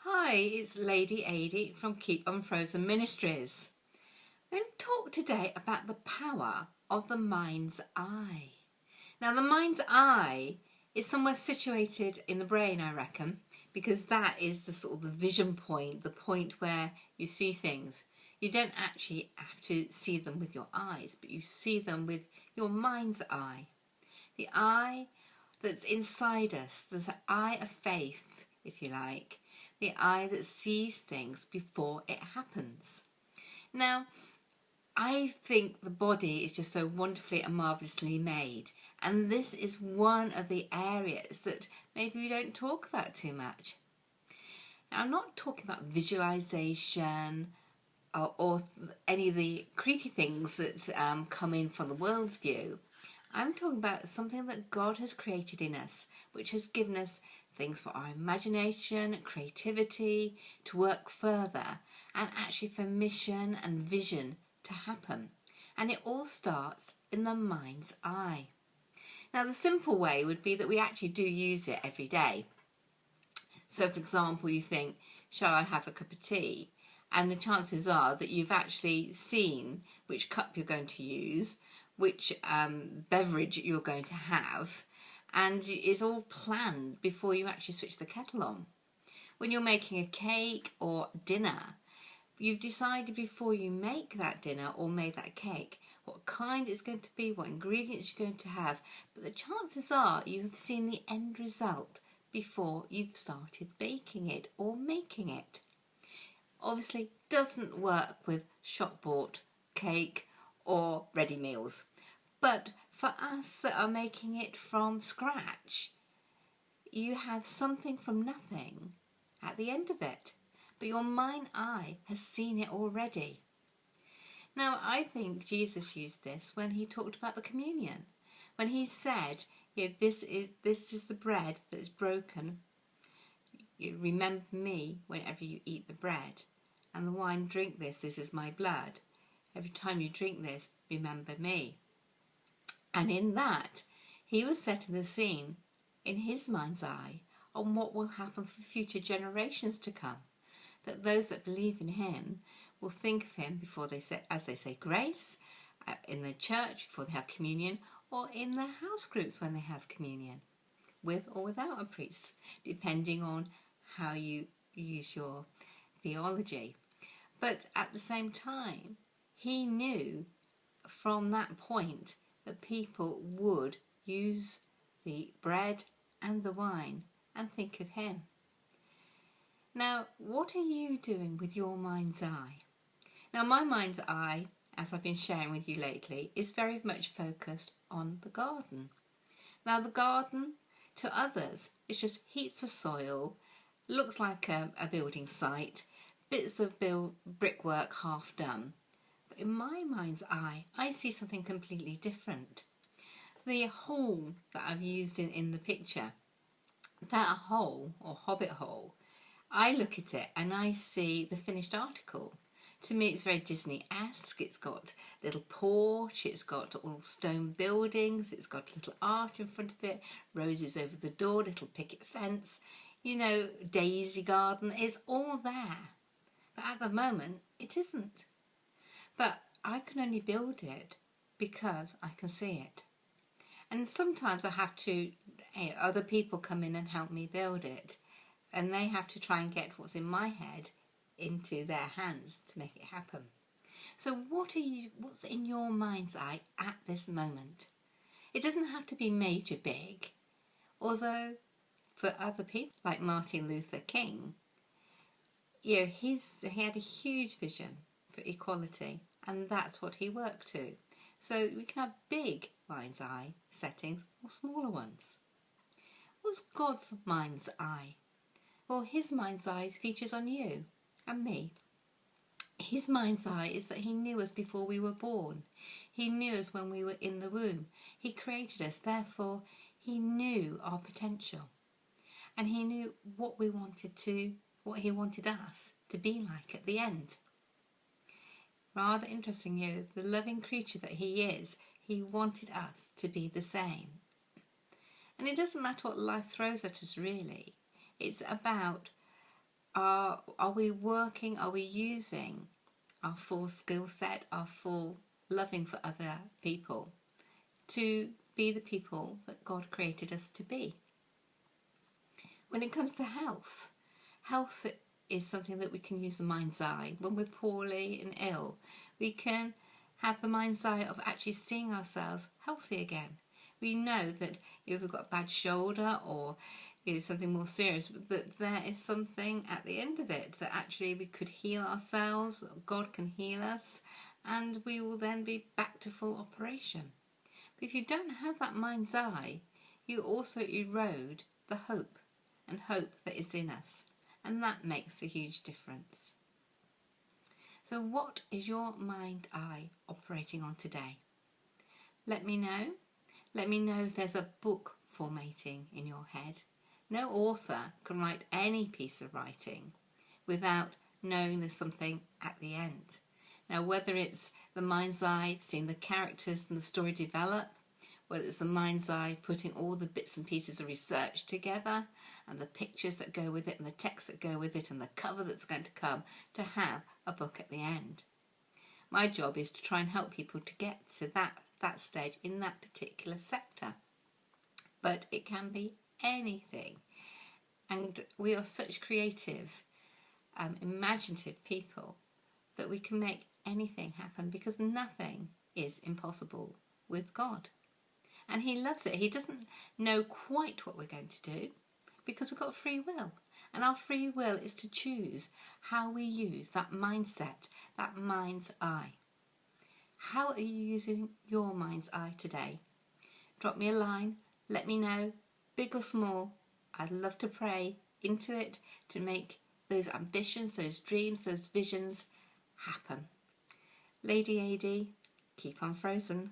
Hi, it's Lady Adey from Keep Unfrozen Ministries. I'm going to talk today about the power of the mind's eye. Now, the mind's eye is somewhere situated in the brain, I reckon, because that is the sort of the vision point, the point where you see things. You don't actually have to see them with your eyes, but you see them with your mind's eye. The eye that's inside us, the eye of faith, if you like. The eye that sees things before it happens. Now, I think the body is just so wonderfully and marvellously made, and this is one of the areas that maybe we don't talk about too much. Now, I'm not talking about visualization or any of the creepy things that come in from the world's view. I'm talking about something that God has created in us, which has given us things for our imagination, creativity, to work further, and actually for mission and vision to happen. And it all starts in the mind's eye. Now, the simple way would be that we actually do use it every day. So, for example, you think, shall I have a cup of tea? And the chances are that you've actually seen which cup you're going to use, which beverage you're going to have, and it's all planned before you actually switch the kettle on. When you're making a cake or dinner, you've decided before you make that dinner or made that cake what kind it's going to be, what ingredients you're going to have, but the chances are you have seen the end result before you've started baking it or making it. Obviously doesn't work with shop bought cake or ready meals, but for us that are making it from scratch, you have something from nothing at the end of it, but your mind eye has seen it already. Now, I think Jesus used this when he talked about the communion, when he said, this is the bread that is broken. You remember me whenever you eat the bread, and the wine, drink this is my blood. Every time you drink this, remember me. And in that, he was setting the scene in his mind's eye on what will happen for future generations to come. That those that believe in him will think of him before they say, as they say grace, in the church before they have communion, or in their house groups when they have communion, with or without a priest, depending on how you use your theology. But at the same time, he knew from that point that people would use the bread and the wine and think of him. Now, what are you doing with your mind's eye? Now, my mind's eye, as I've been sharing with you lately, is very much focused on the garden. Now, the garden, to others, is just heaps of soil, looks like a building site, bits of brickwork half done. But in my mind's eye, I see something completely different. The hole that I've used in the picture, that hole, or hobbit hole, I look at it and I see the finished article. To me, it's very Disney-esque. It's got a little porch, it's got all stone buildings, it's got a little arch in front of it, roses over the door, little picket fence, daisy garden. It's all there. But at the moment, it isn't. But I can only build it because I can see it. And sometimes I have to, other people come in and help me build it. And they have to try and get what's in my head into their hands to make it happen. So what's in your mind's eye at this moment? It doesn't have to be major big, although for other people like Martin Luther King, he had a huge vision for equality, and that's what he worked to. So we can have big mind's eye settings or smaller ones. What's God's mind's eye? Well, his mind's eye features on you and me. His mind's eye is that he knew us before we were born. He knew us when we were in the womb. He created us, therefore he knew our potential. And he knew what he wanted us to be like at the end. Rather interesting, the loving creature that he is, he wanted us to be the same. And it doesn't matter what life throws at us, really. It's about Are we working, are we using our full skill set, our full loving for other people to be the people that God created us to be? When it comes to health, health is something that we can use the mind's eye. When we're poorly and ill, we can have the mind's eye of actually seeing ourselves healthy again. We know that if we've got a bad shoulder or something more serious, that there is something at the end of it, that actually we could heal ourselves, God can heal us, and we will then be back to full operation. But if you don't have that mind's eye, you also erode the hope and hope that is in us, and that makes a huge difference. So what is your mind eye operating on today? Let me know. Let me know if there's a book formatting in your head. No author can write any piece of writing without knowing there's something at the end. Now, whether it's the mind's eye seeing the characters and the story develop, whether it's the mind's eye putting all the bits and pieces of research together and the pictures that go with it and the text that go with it and the cover that's going to come to have a book at the end. My job is to try and help people to get to that stage in that particular sector. But it can be anything. And we are such creative, imaginative people that we can make anything happen, because nothing is impossible with God. And he loves it. He doesn't know quite what we're going to do because we've got free will. And our free will is to choose how we use that mindset, that mind's eye. How are you using your mind's eye today? Drop me a line. Let me know, big or small. I'd love to pray into it to make those ambitions, those dreams, those visions happen. Lady Adey, keep on frozen.